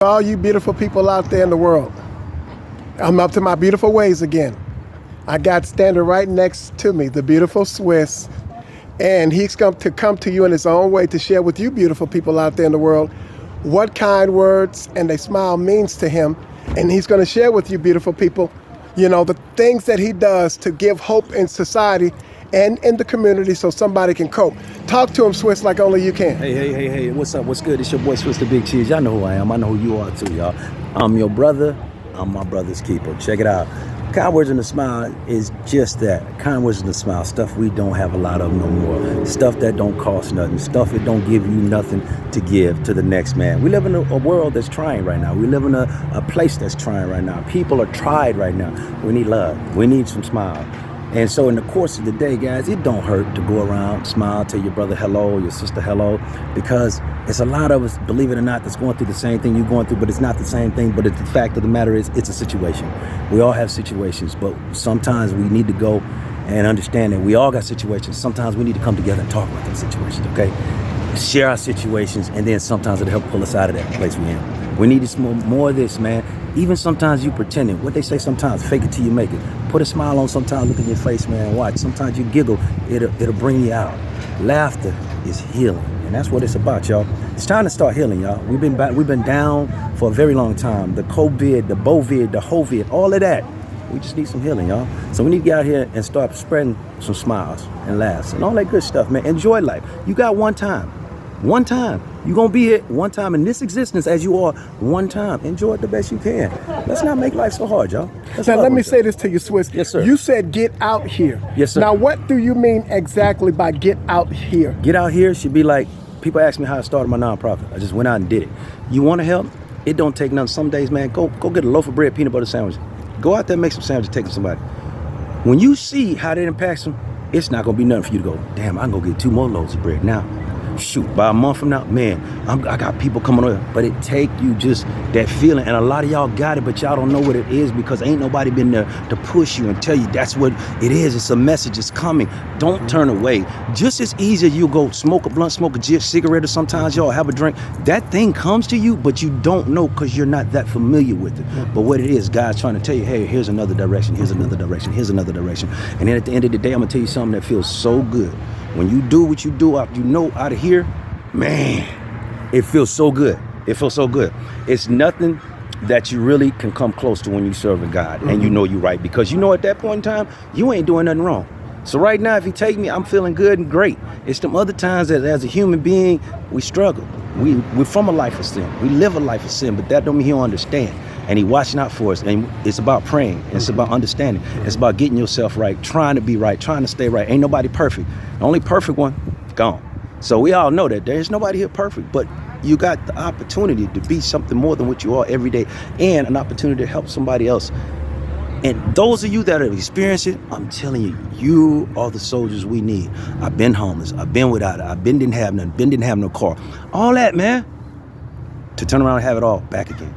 All you beautiful people out there in the world, I'm up to my beautiful ways again. I got standing right next to me the beautiful Swiss, and he's come to you in his own way to share with you beautiful people out there in the world what kind words and a smile means to him. And he's going to share with you beautiful people, the things that he does to give hope in society and in the community so somebody can cope. Talk to him, Swiss, like only you can. Hey, what's up? What's good? It's your boy Swiss the Big Cheese. Y'all know who I am. I know who you are too, y'all. I'm your brother. I'm my brother's keeper. Check it out. Kind words in the smile is just that. Kind words in the smile. Stuff we don't have a lot of no more. Stuff that don't cost nothing. Stuff that don't give you nothing to give to the next man. We live in a world that's trying right now. We live in a place that's trying right now. People are tried right now. We need love. We need some smile. And so in the course of the day, guys, it don't hurt to go around, smile, tell your brother hello, your sister hello, because it's a lot of us, believe it or not, that's going through the same thing you're going through, but it's not the same thing. But the fact of the matter is, it's a situation. We all have situations, but sometimes we need to go and understand that we all got situations. Sometimes we need to come together and talk about those situations, okay? Share our situations, and then sometimes it'll help pull us out of that place we're in. We need more of this, man. Even sometimes you pretending. What they say sometimes, fake it till you make it. Put a smile on sometimes, look in your face, man, watch. Sometimes you giggle, it'll bring you out. Laughter is healing, and that's what it's about, y'all. It's time to start healing, y'all. We've been down for a very long time. The COVID, the Bovid, the Hovid, all of that. We just need some healing, y'all. So we need to get out here and start spreading some smiles and laughs and all that good stuff, man. Enjoy life. You got one time. One time. You're going to be here one time in this existence as you are one time. Enjoy it the best you can. Let's not make life so hard, y'all. Now, let me say this to you, Swiss. Yes, sir. You said get out here. Yes, sir. Now, what do you mean exactly by get out here? Get out here should be like, people ask me how I started my nonprofit. I just went out and did it. You want to help? It don't take nothing. Some days, man, go get a loaf of bread, peanut butter sandwich. Go out there and make some sandwiches, take them to somebody. When you see how that impacts them, it's not going to be nothing for you to go, damn, I can go get 2 more loaves of bread now. Shoot, by a month from now, man, I got people coming over. But it take you just that feeling, and a lot of y'all got it, but y'all don't know what it is because ain't nobody been there to push you and tell you that's what it is. It's a message. It's coming. Don't turn away. Just as easy as you go smoke a blunt, smoke a cigarette, or sometimes y'all have a drink. That thing comes to you, but you don't know because you're not that familiar with it. But what it is, God's trying to tell you, hey, here's another direction. Here's another direction. Here's another direction. And then at the end of the day, I'm gonna tell you something that feels so good. When you do what you do out of here, man, it feels so good. It feels so good. It's nothing that you really can come close to when you serving God and you know you're right, because you know at that point in time, you ain't doing nothing wrong. So right now, if you take me, I'm feeling good and great. It's them other times that as a human being, we struggle. We're from a life of sin. We live a life of sin, but that don't mean he don't understand. And he watching out for us. And it's about praying. It's about understanding. It's about getting yourself right, trying to be right, trying to stay right. Ain't nobody perfect. The only perfect one, gone. So we all know that there's nobody here perfect, but you got the opportunity to be something more than what you are every day, and an opportunity to help somebody else. And those of you that have experienced it, I'm telling you, you are the soldiers we need. I've been homeless. I've been without it. Didn't have nothing. Didn't have no car. All that, man. To turn around and have it all back again.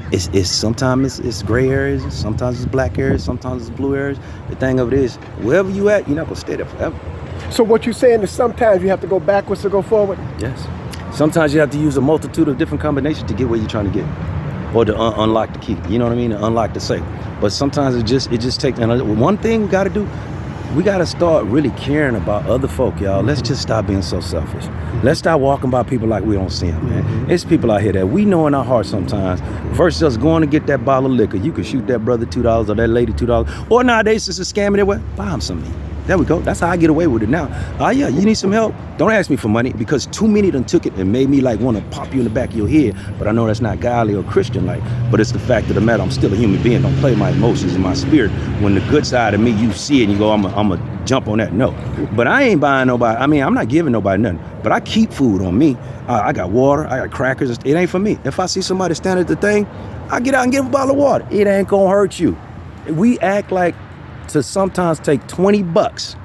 It's sometimes it's gray areas, sometimes it's black areas, sometimes it's blue areas. The thing of it is, wherever you at, you're not gonna stay there forever. So what you're saying is sometimes you have to go backwards to go forward? Yes. Sometimes you have to use a multitude of different combinations to get where you're trying to get, or to unlock the key. You know what I mean? To unlock the safe. But sometimes it just takes. And one thing we got to do, we got to start really caring about other folk, y'all. Let's just stop being so selfish. Let's stop walking by people like we don't see them, man. It's people out here that we know in our heart sometimes, versus us going to get that bottle of liquor. You can shoot that brother $2 or that lady $2. Or nowadays, it's a scam in their way. Buy them something. There we go. That's how I get away with it now. Yeah, you need some help? Don't ask me for money, because too many done took it and made me like want to pop you in the back of your head. But I know that's not godly or Christian like. But it's the fact of the matter. I'm still a human being. Don't play my emotions and my spirit. When the good side of me, you see it and you go, I'm a jump on that. No. But I ain't buying nobody. I mean, I'm not giving nobody nothing. But I keep food on me. I got water. I got crackers. It ain't for me. If I see somebody standing at the thing, I get out and give them a bottle of water. It ain't gonna hurt you. We act like to sometimes take $20,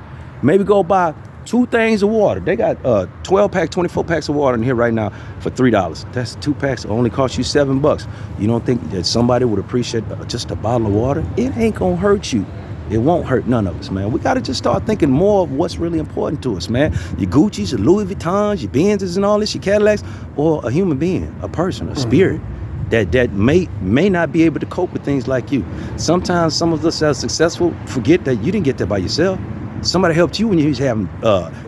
maybe go buy 2 things of water. They got 12 packs, 24 packs of water in here right now for $3. That's 2 packs. It only cost you $7. You don't think that somebody would appreciate just a bottle of water? It ain't gonna hurt you. It won't hurt none of us, man. We got to just start thinking more of what's really important to us, man. Your Gucci's, your Louis Vuittons, your Benzes and all this, your Cadillacs, or a human being, a person, a spirit. that may not be able to cope with things like you. Sometimes some of us that are successful forget that you didn't get there by yourself. Somebody helped you when you was having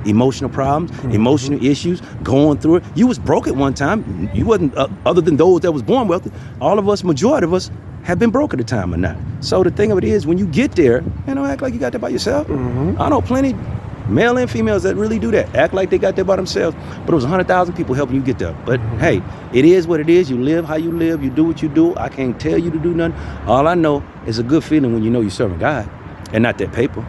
emotional problems, emotional issues, going through it. You was broke at one time. You wasn't, other than those that was born wealthy. All of us, majority of us, have been broke at a time or not. So the thing of it is, when you get there, don't act like you got there by yourself. I know plenty, male and females, that really do that. Act like they got there by themselves. But it was 100,000 people helping you get there. But hey, it is what it is. You live how you live. You do what you do. I can't tell you to do nothing. All I know is a good feeling when you know you're serving God and not that paper.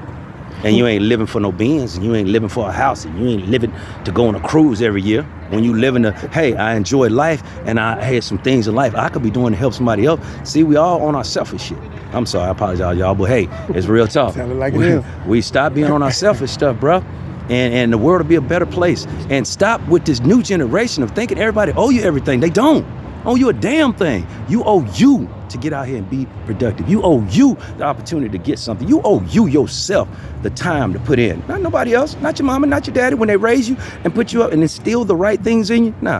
And you ain't living for no Benz, and you ain't living for a house, and you ain't living to go on a cruise every year. When you live in hey, I enjoy life, and I had some things in life I could be doing to help somebody else. See, we all on our selfish shit. I'm sorry, I apologize, y'all, but hey, it's real talk. Tell it like it is. We stop being on our selfish stuff, bro. And the world will be a better place. And stop with this new generation of thinking everybody owe you everything. They don't owe you a damn thing. You owe you to get out here and be productive. You owe you the opportunity to get something. You owe you yourself the time to put in. Not nobody else, not your mama, not your daddy, when they raise you and put you up and instill the right things in you. No.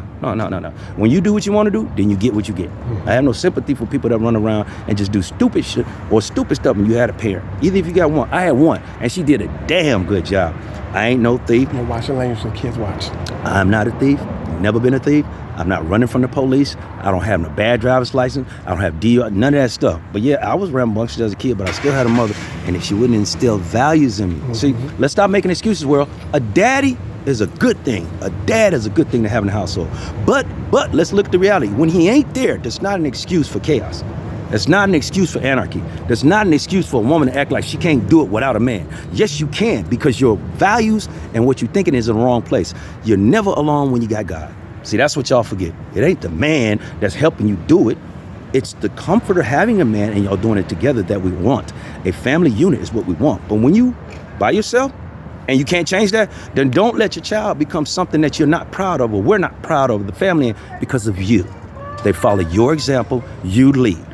When you do what you want to do, then you get what you get. I have no sympathy for people that run around and just do stupid shit or stupid stuff when you had a parent. Either if you got one, I had one, and she did a damn good job. I ain't no thief. No, watch your language so kids watch. I'm not a thief. Never been a thief. I'm not running from the police. I don't have no bad driver's license. I don't have DUI, none of that stuff. But yeah, I was rambunctious as a kid, but I still had a mother. And if she wouldn't instill values in me. See, let's stop making excuses, world. A daddy is a good thing. A dad is a good thing to have in the household. But let's look at the reality. When he ain't there, that's not an excuse for chaos. That's not an excuse for anarchy. That's not an excuse for a woman to act like she can't do it without a man. Yes, you can, because your values and what you're thinking is in the wrong place. You're never alone when you got God. See, that's what y'all forget. It ain't the man that's helping you do it. It's the comfort of having a man and y'all doing it together that we want. A family unit is what we want. But when you by yourself and you can't change that, then don't let your child become something that you're not proud of, or we're not proud of the family because of you. They follow your example, you lead.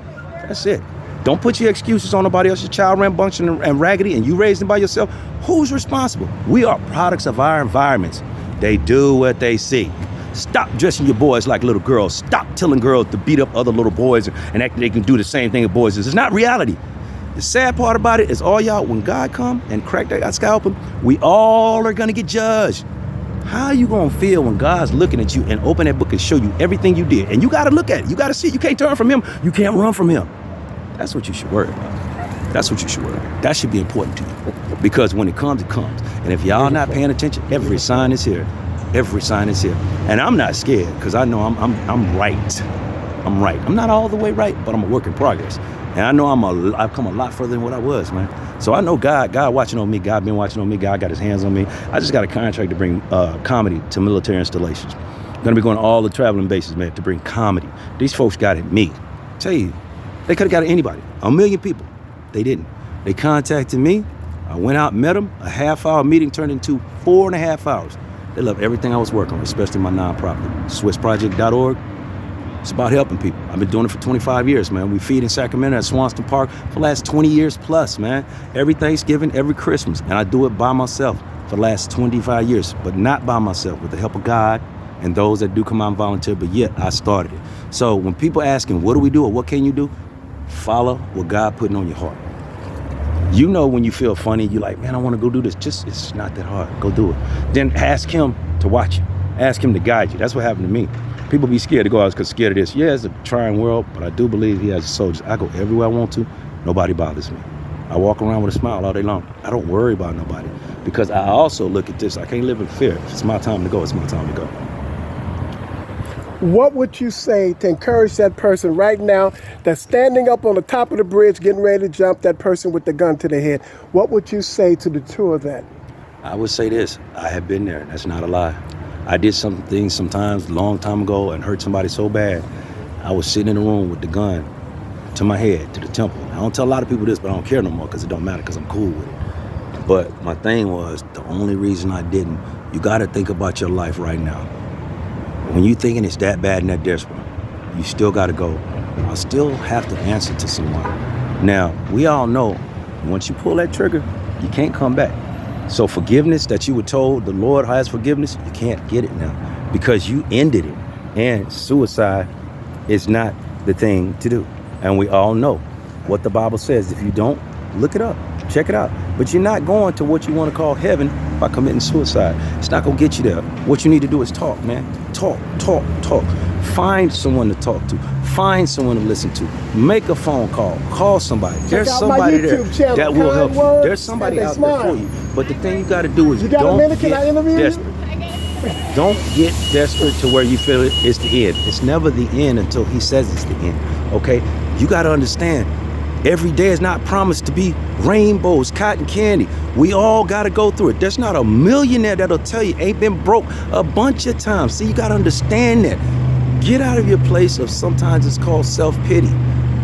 That's it. Don't put your excuses on nobody else. Your child rambunctious and raggedy and you raised him by yourself. Who's responsible? We are products of our environments. They do what they see. Stop dressing your boys like little girls. Stop telling girls to beat up other little boys and act like they can do the same thing as boys. It's not reality. The sad part about it is all y'all, when God come and crack that sky open, we all are gonna get judged. How are you gonna feel when God's looking at you and open that book and show you everything you did? And you gotta look at it. You gotta see it. You can't turn from him. You can't run from him. That's what you should worry about. That's what you should worry about. That should be important to you. Because when it comes, it comes. And if y'all not paying attention, every sign is here. Every sign is here. And I'm not scared, because I know I'm right. I'm right. I'm not all the way right, but I'm a work in progress. And I know I've come a lot further than what I was, man. So I know God watching on me. God been watching on me. God got his hands on me. I just got a contract to bring comedy to military installations. I'm gonna be going to all the traveling bases, man, to bring comedy. These folks got it me. Tell you, they could have got it anybody. 1 million people. They didn't. They contacted me. I went out, met them. A half-hour meeting turned into 4.5 hours. They loved everything I was working on, especially my nonprofit, SwissProject.org. It's about helping people. I've been doing it for 25 years, man. We feed in Sacramento at Swanston Park for the last 20 years plus, man. Every Thanksgiving, every Christmas. And I do it by myself for the last 25 years, but not by myself, with the help of God and those that do come out and volunteer, but yet I started it. So when people asking, what do we do or what can you do? Follow what God putting on your heart. You know when you feel funny, you're like, man, I want to go do this. It's not that hard. Go do it. Then ask him to watch you. Ask him to guide you. That's what happened to me. People be scared to go out because scared of this. Yeah, it's a trying world, but I do believe he has soldiers. I go everywhere I want to. Nobody bothers me. I walk around with a smile all day long. I don't worry about nobody, because I also look at this. I can't live in fear. If it's my time to go, it's my time to go. What would you say to encourage that person right now that's standing up on the top of the bridge, getting ready to jump, that person with the gun to the head? What would you say to the two of that? I would say this. I have been there. That's not a lie. I did some things sometimes a long time ago and hurt somebody so bad. I was sitting in a room with the gun to my head, to the temple. I don't tell a lot of people this, but I don't care no more because it don't matter, because I'm cool with it. But my thing was, the only reason I didn't, you got to think about your life right now. When you thinking it's that bad and that desperate, you still got to go. I still have to answer to someone. Now, we all know, once you pull that trigger, you can't come back. So forgiveness that you were told the Lord has forgiveness, you can't get it now because you ended it. And suicide is not the thing to do. And we all know what the Bible says. If you don't, look it up, check it out. But you're not going to what you want to call heaven by committing suicide. It's not going to get you there. What you need to do is talk, man. Talk. Find someone to talk to. Find someone to listen to. Make a phone call. Call somebody. There's somebody there that will help you. There's somebody out there for you. But the thing you got to do is don't get desperate. Don't get desperate to where you feel it's the end. It's never the end until he says it's the end. Okay? You got to understand, every day is not promised to be rainbows, cotton candy. We all got to go through it. There's not a millionaire that'll tell you ain't been broke a bunch of times. See, you got to understand that. Get out of your place of sometimes it's called self-pity.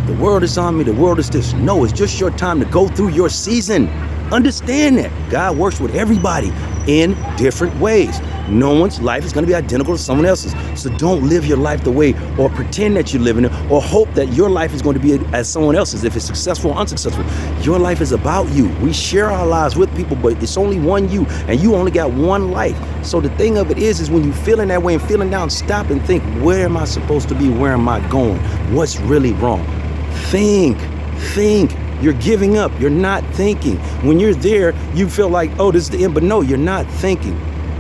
The world is on me. The world is this. No, it's just your time to go through your season. Understand that. God works with everybody in different ways. No one's life is going to be identical to someone else's. So don't live your life the way or pretend that you're living it or hope that your life is going to be as someone else's, if it's successful or unsuccessful. Your life is about you. We share our lives with people, but it's only one you, and you only got one life. So the thing of it is when you're feeling that way and feeling down, stop and think, where am I supposed to be? Where am I going? What's really wrong? Think. You're giving up. You're not thinking. When you're there, you feel like, oh, this is the end. But no, you're not thinking.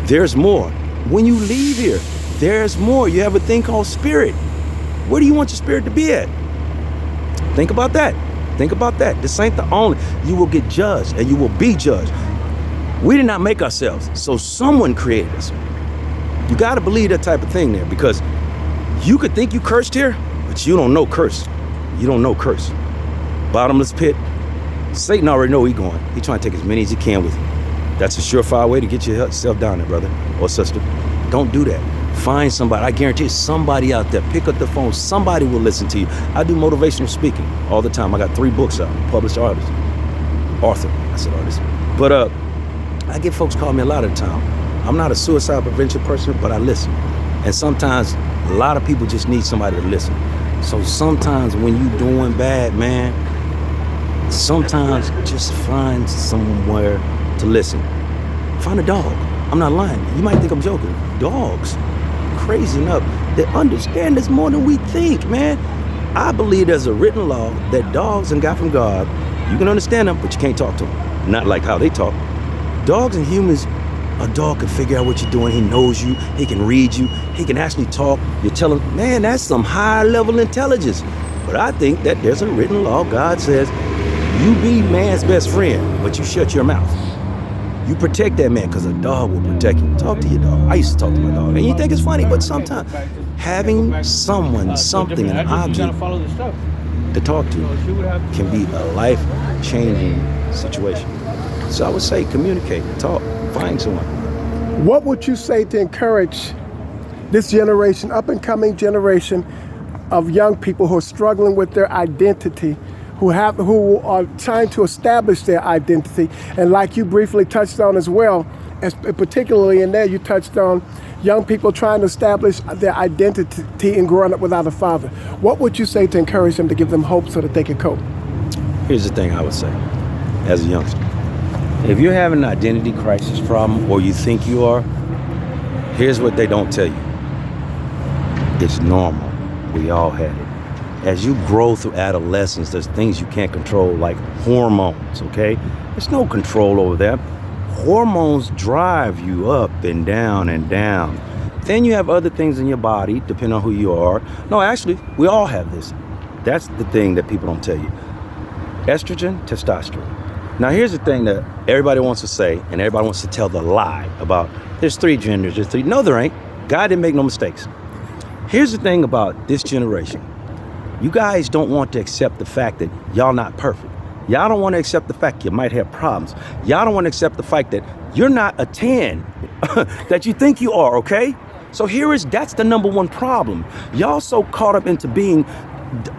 There's more. When you leave here, there's more. You have a thing called spirit. Where do you want your spirit to be at? Think about that. This ain't the only. You will get judged and you will be judged. We did not make ourselves. So someone created us. You got to believe that type of thing there, because you could think you cursed here, but you don't know curse. You don't know curse. Bottomless pit. Satan already know where he's going. He's trying to take as many as he can with him. That's a surefire way to get yourself down there, brother or sister. Don't do that. Find somebody. I guarantee you, somebody out there. Pick up the phone. Somebody will listen to you. I do motivational speaking all the time. I got 3 books out. Published artist. Author. I said artist. But I get folks call me a lot of the time. I'm not a suicide prevention person, but I listen. And sometimes a lot of people just need somebody to listen. So sometimes when you doing bad, man, sometimes just find somewhere to listen. Find a dog. I'm not lying. You might think I'm joking. Dogs, crazy enough, they understand this more than we think, man. I believe there's a written law that dogs and got from God. You can understand them, but you can't talk to them. Not like how they talk. Dogs and humans, a dog can figure out what you're doing. He knows you. He can read you. He can actually talk. You tell him, man, that's some higher level intelligence. But I think that there's a written law. God says, you be man's best friend, but you shut your mouth. You protect that man, because a dog will protect you. Talk to your dog. I used to talk to my dog. And you think it's funny, but sometimes having someone, something, an object to talk to can be a life-changing situation. So I would say communicate, talk, find someone. What would you say to encourage this generation, up-and-coming generation of young people who are struggling with their identity, who are trying to establish their identity, and like you briefly touched on as well, as particularly in there, you touched on young people trying to establish their identity and growing up without a father. What would you say to encourage them, to give them hope so that they can cope? Here's the thing I would say, as a youngster. If you're having an identity crisis problem, or you think you are, here's what they don't tell you. It's normal. We all had it. As you grow through adolescence, there's things you can't control, like hormones, okay? There's no control over that. Hormones drive you up and down and down. Then you have other things in your body, depending on who you are. No, actually, we all have this. That's the thing that people don't tell you. Estrogen, testosterone. Now, here's the thing that everybody wants to say, and everybody wants to tell the lie about, there's 3 genders, there's 3. No, there ain't. God didn't make no mistakes. Here's the thing about this generation. You guys don't want to accept the fact that y'all not perfect. Y'all don't want to accept the fact you might have problems. Y'all don't want to accept the fact that you're not a 10 that you think you are, okay? So that's the number one problem. Y'all so caught up into being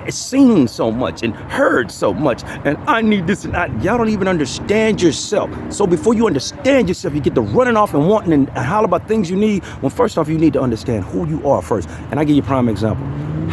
seen so much and heard so much, and I need this and that. Y'all don't even understand yourself. So before you understand yourself, you get to running off and wanting and holler about things you need, when first off, you need to understand who you are first. And I give you a prime example.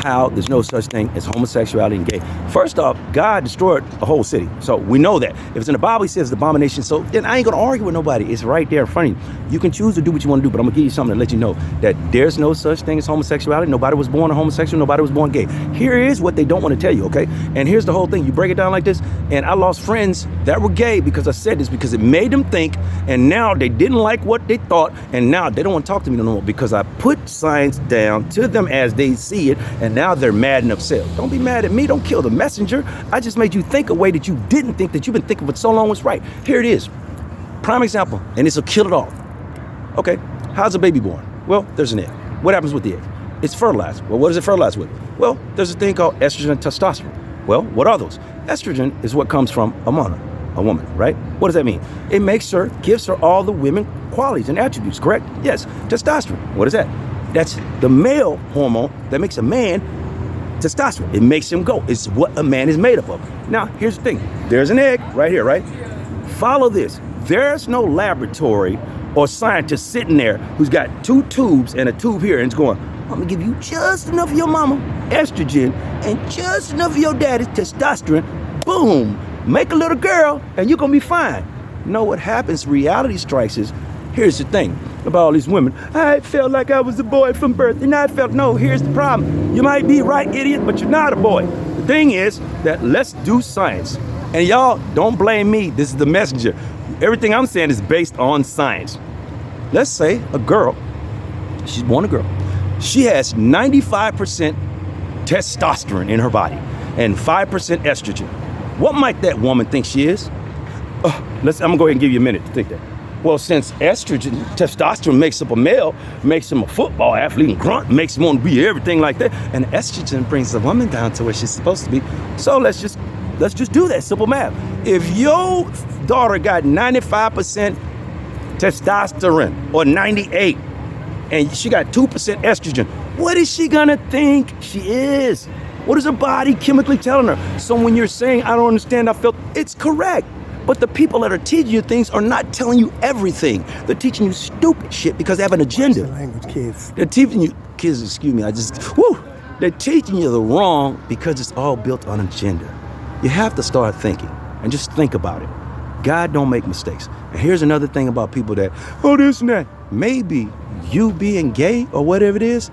how there's no such thing as homosexuality and gay. First off, God destroyed a whole city. So we know that. If it's in the Bible, he says the abomination. So then I ain't going to argue with nobody. It's right there in front of you. You can choose to do what you want to do, but I'm going to give you something to let you know that there's no such thing as homosexuality. Nobody was born a homosexual. Nobody was born gay. Here is what they don't want to tell you, okay? And here's the whole thing. You break it down like this, and I lost friends that were gay because I said this, because it made them think, and now they didn't like what they thought, and now they don't want to talk to me no more because I put science down to them as they see it, and now they're mad and upset. Don't be mad at me. Don't kill the messenger. I just made you think a way that you didn't think, that you've been thinking for so long was right. Here it is. Prime example, and this will kill it all. Okay, how's a baby born? Well, there's an egg. What happens with the egg? It's fertilized. Well, what is it fertilized with? Well, there's a thing called estrogen and testosterone. Well, what are those? Estrogen is what comes from a woman, right? What does that mean? It makes her, gives her all the women qualities and attributes, correct? Yes. Testosterone, what is that? That's the male hormone that makes a man testosterone. It makes him go. It's what a man is made up of. Now, here's the thing. There's an egg right here, right? Follow this. There's no laboratory or scientist sitting there who's got two tubes and a tube here and it's going, I'm gonna give you just enough of your mama estrogen and just enough of your daddy's testosterone. Boom, make a little girl and you're gonna be fine. You know what happens? Reality strikes is, here's the thing about all these women. I felt like I was a boy from birth and I felt, no, here's the problem. You might be right, idiot, but you're not a boy. The thing is that let's do science. And y'all, don't blame me. This is the messenger. Everything I'm saying is based on science. Let's say a girl, she's born a girl. She has 95% testosterone in her body and 5% estrogen. What might that woman think she is? I'm gonna go ahead and give you a minute to think that. Well, since estrogen, testosterone makes up a male, makes him a football athlete and grunt, makes him want to be everything like that, and estrogen brings the woman down to where she's supposed to be. So let's just do that simple math. If your daughter got 95% testosterone or 98 and she got 2% estrogen, what is she gonna think she is? What is her body chemically telling her? So when you're saying, I don't understand, I felt, it's correct. But the people that are teaching you things are not telling you everything. They're teaching you stupid shit because they have an agenda. What's the language, kids? They're teaching you, kids, excuse me, they're teaching you the wrong because it's all built on agenda. You have to start thinking and just think about it. God don't make mistakes. And here's another thing about people that, this and that. Maybe you being gay or whatever it is,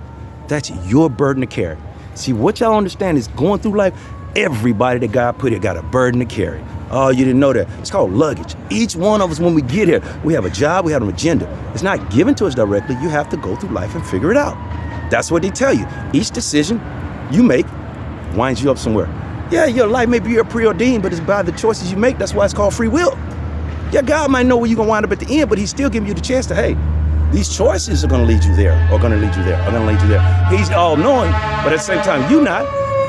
that's your burden to carry. See, what y'all understand is going through life, everybody that God put here got a burden to carry. Oh, you didn't know that. It's called luggage. Each one of us, when we get here, we have a job, we have an agenda. It's not given to us directly. You have to go through life and figure it out. That's what they tell you. Each decision you make winds you up somewhere. Yeah, your life may be preordained, but it's by the choices you make. That's why it's called free will. Yeah, God might know where you're going to wind up at the end, but he's still giving you the chance to, hey, these choices are going to lead you there, or going to lead you there, or going to lead you there. He's all-knowing, but at the same time, you're not.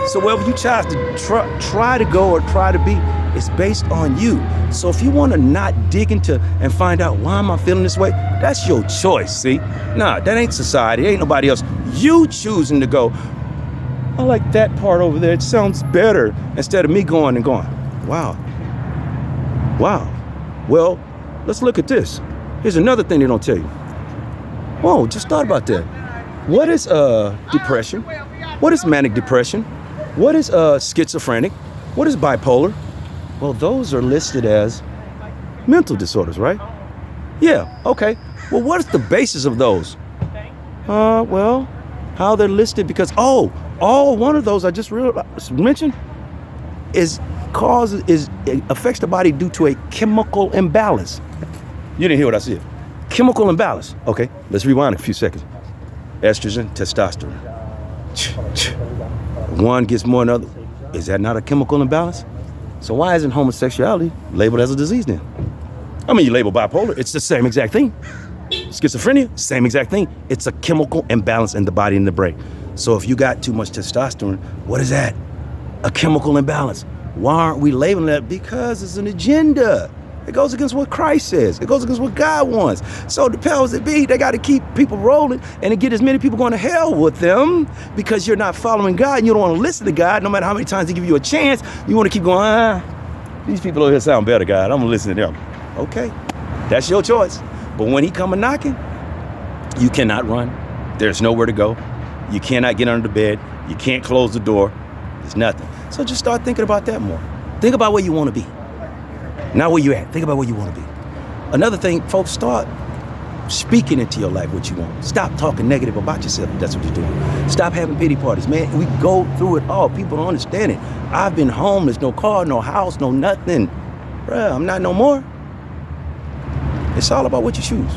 So wherever you try to try to go or try to be, it's based on you. So if you want to not dig into and find out why am I feeling this way, that's your choice, see? Nah, that ain't society. Ain't nobody else. You choosing to go, I like that part over there. It sounds better. Instead of me going and going, wow. Well, let's look at this. Here's another thing they don't tell you. Whoa, just thought about that. What is depression? What is manic depression? What is schizophrenic? What is bipolar? Well, those are listed as mental disorders, right? Yeah, okay. Well, what is the basis of those? Well, how they're listed, because, one of those I just mentioned it affects the body due to a chemical imbalance. You didn't hear what I said. Chemical imbalance. Okay, let's rewind a few seconds. Estrogen, testosterone. One gets more than the other. Is that not a chemical imbalance? So why isn't homosexuality labeled as a disease then? I mean, you label bipolar, it's the same exact thing. Schizophrenia, same exact thing. It's a chemical imbalance in the body and the brain. So if you got too much testosterone, what is that? A chemical imbalance. Why aren't we labeling that? Because it's an agenda. It goes against what Christ says. It goes against what God wants. So the powers that be, they got to keep people rolling and to get as many people going to hell with them because you're not following God and you don't want to listen to God. No matter how many times they give you a chance, you want to keep going, these people over here sound better, God. I'm going to listen to them. Okay, that's your choice. But when he come a knocking, you cannot run. There's nowhere to go. You cannot get under the bed. You can't close the door. There's nothing. So just start thinking about that more. Think about where you want to be. Not where you're at. Think about where you want to be. Another thing, folks, start speaking into your life what you want. Stop talking negative about yourself if that's what you're doing. Stop having pity parties, man. We go through it all. People don't understand it. I've been homeless, no car, no house, no nothing. Bruh, I'm not no more. It's all about what you choose.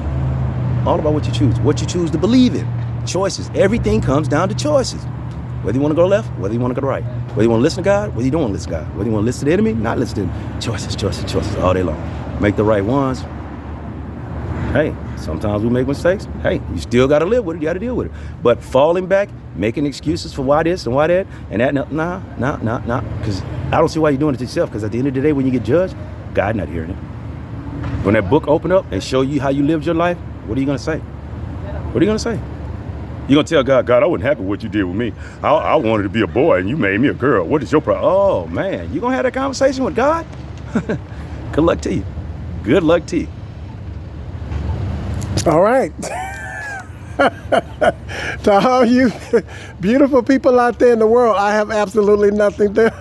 All about what you choose. What you choose to believe in. Choices. Everything comes down to choices. Whether you want to go left, whether you want to go right. Whether you want to listen to God, whether you don't want to listen to God. Whether you want to listen to the enemy, not listen to him. Choices all day long. Make the right ones. Hey, sometimes we make mistakes. Hey, you still got to live with it. You got to deal with it. But falling back, making excuses for why this and why that, and that, nah. Because I don't see why you're doing it to yourself. Because at the end of the day, when you get judged, God not hearing it. When that book open up and show you how you lived your life, what are you going to say? What are you going to say? You're going to tell God, I wasn't happy with what you did with me. I wanted to be a boy and you made me a girl. What is your problem? Oh, man, you going to have that conversation with God? Good luck to you. Good luck to you. All right. To all you beautiful people out there in the world, I have absolutely nothing to.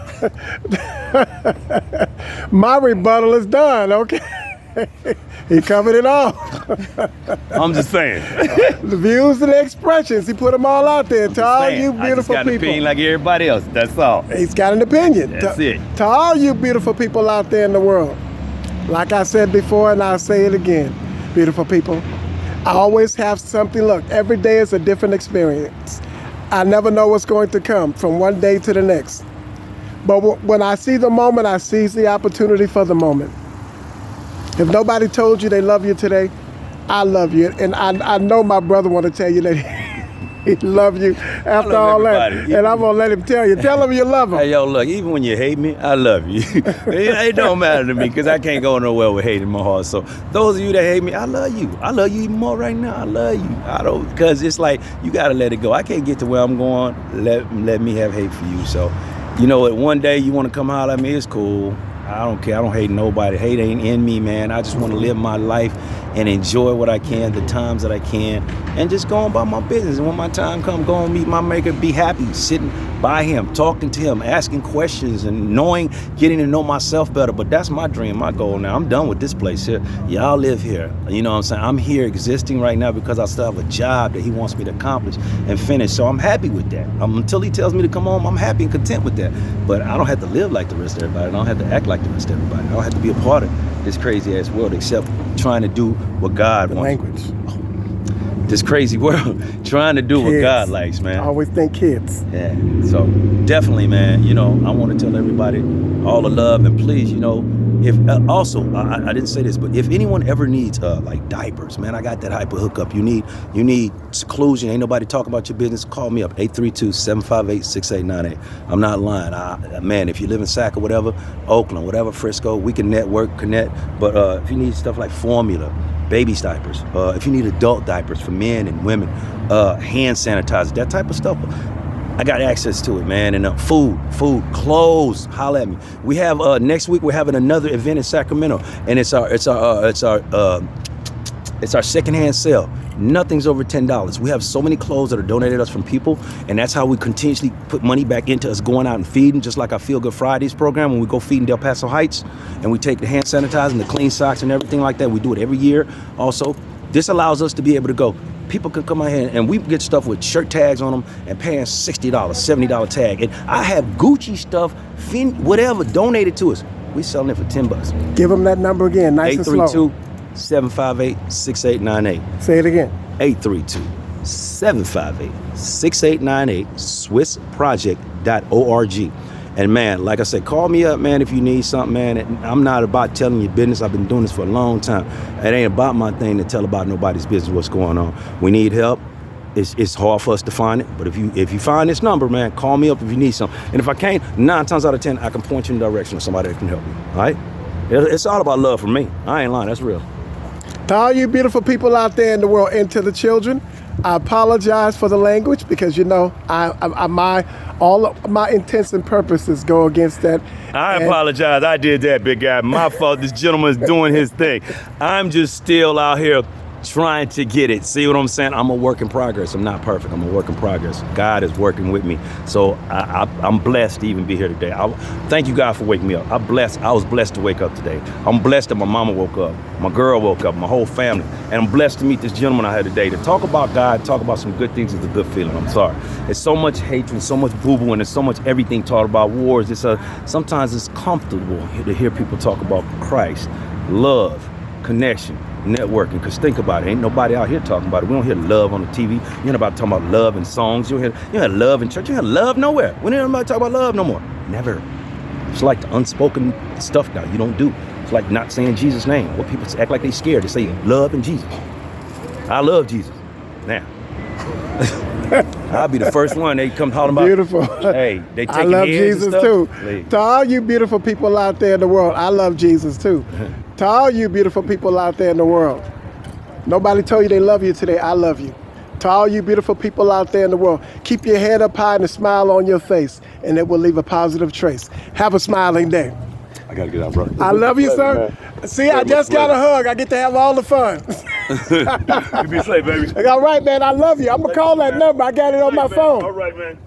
My rebuttal is done, okay? He covered it all. I'm just saying. The views and the expressions, he put them all out there. To all you beautiful I just got people. an opinion like everybody else. That's all. He's got an opinion. That's it. To all you beautiful people out there in the world, like I said before, and I'll say it again, beautiful people, I always have something. Look, every day is a different experience. I never know what's going to come from one day to the next. But when I see the moment, I seize the opportunity for the moment. If nobody told you they love you today, I love you. And I know my brother want to tell you that he love you after all that. And I'm going to let him tell you. Tell him you love him. Hey, yo, look, even when you hate me, I love you. It don't matter to me because I can't go nowhere with hate in my heart. So those of you that hate me, I love you. I love you even more right now. I love you. I don't, because it's like, you got to let it go. I can't get to where I'm going. Let me have hate for you. So, you know what, one day you want to come holler at me, it's cool. I don't care. I don't hate nobody. Hate ain't in me, man. I just want to live my life and enjoy what I can, the times that I can, and just go on about my business. And when my time comes, go and meet my maker, be happy, sitting by him, talking to him, asking questions and getting to know myself better. But that's my dream, my goal now. I'm done with this place here. Y'all live here. You know what I'm saying? I'm here existing right now because I still have a job that he wants me to accomplish and finish. So I'm happy with that. Until he tells me to come home, I'm happy and content with that. But I don't have to live like the rest of everybody. I don't have to act like the rest of everybody. I don't have to be a part of this crazy ass world except trying to do what God wants. Language. This crazy world, trying to do what God likes, man. I always think kids. Yeah, so definitely, man, you know, I want to tell everybody all the love, and please, you know, if also, I didn't say this, but if anyone ever needs like diapers, man, I got that hyper hookup. You need seclusion, ain't nobody talking about your business, call me up, 832-758-6898. I'm not lying. Man, if you live in Sac or whatever, Oakland, whatever, Frisco, we can network, connect, but if you need stuff like formula, baby diapers, if you need adult diapers for men and women, hand sanitizer, that type of stuff, I got access to it, man. And food, clothes, holla at me. We have next week we're having another event in Sacramento, and it's our secondhand sale. Nothing's over $10. We have so many clothes that are donated us from people, and that's how we continuously put money back into us going out and feeding, just like our Feel Good Fridays program when we go feed in Del Paso Heights, and we take the hand sanitizer and the clean socks and everything like that. We do it every year. Also, this allows us to be able to go. People can come out here and we get stuff with shirt tags on them and paying $60, $70 tag. And I have Gucci stuff, whatever, donated to us. We selling it for $10. Give them that number again, nice and slow. 832-758-6898. Say it again. 832-758-6898, swissproject.org. And man, like I said, call me up, man, if you need something, man. I'm not about telling your business. I've been doing this for a long time. It ain't about my thing to tell about nobody's business what's going on. We need help. It's hard for us to find it. But if you find this number, man, call me up if you need something. And if I can't, 9 times out of 10, I can point you in the direction of somebody that can help you. All right? It's all about love for me. I ain't lying. That's real. To all you beautiful people out there in the world, and to the children, I apologize for the language because, you know, all of my intents and purposes go against that. I apologize. I did that, big guy. My fault. This gentleman's doing his thing. I'm just still out here trying to get it. See what I'm saying? I'm a work in progress. I'm not perfect. I'm a work in progress. God is working with me. So I'm blessed to even be here today. Thank you, God, for waking me up. I was blessed to wake up today. I'm blessed that my mama woke up. My girl woke up, my whole family. And I'm blessed to meet this gentleman I had today. To talk about God, talk about some good things is a good feeling. I'm sorry. There's so much hatred, so much boo-boo, and there's so much everything taught about wars. Sometimes it's comfortable to hear people talk about Christ, love, connection, networking. Because think about it, ain't nobody out here talking about it. We don't hear love on the TV. You ain't nobody talking about love in songs. You hear love in church. You hear love nowhere. We ain't nobody talk about love no more. Never. It's like the unspoken stuff now you don't do. It's like not saying Jesus' name. What people act like they scared to say love and Jesus. I love Jesus. Now. I'll be the first one they come talking about. Beautiful. Hey, they take I love Jesus too. Please. To all you beautiful people out there in the world, I love Jesus too. To all you beautiful people out there in the world, nobody told you they love you today. I love you. To all you beautiful people out there in the world, keep your head up high and a smile on your face, and it will leave a positive trace. Have a smiling day. I gotta get out, bro. I love you, sir. See, I just got a hug. I get to have all the fun. You be safe, baby. All right, man. I love you. I'm going to call that number. I got it on my phone. All right, man.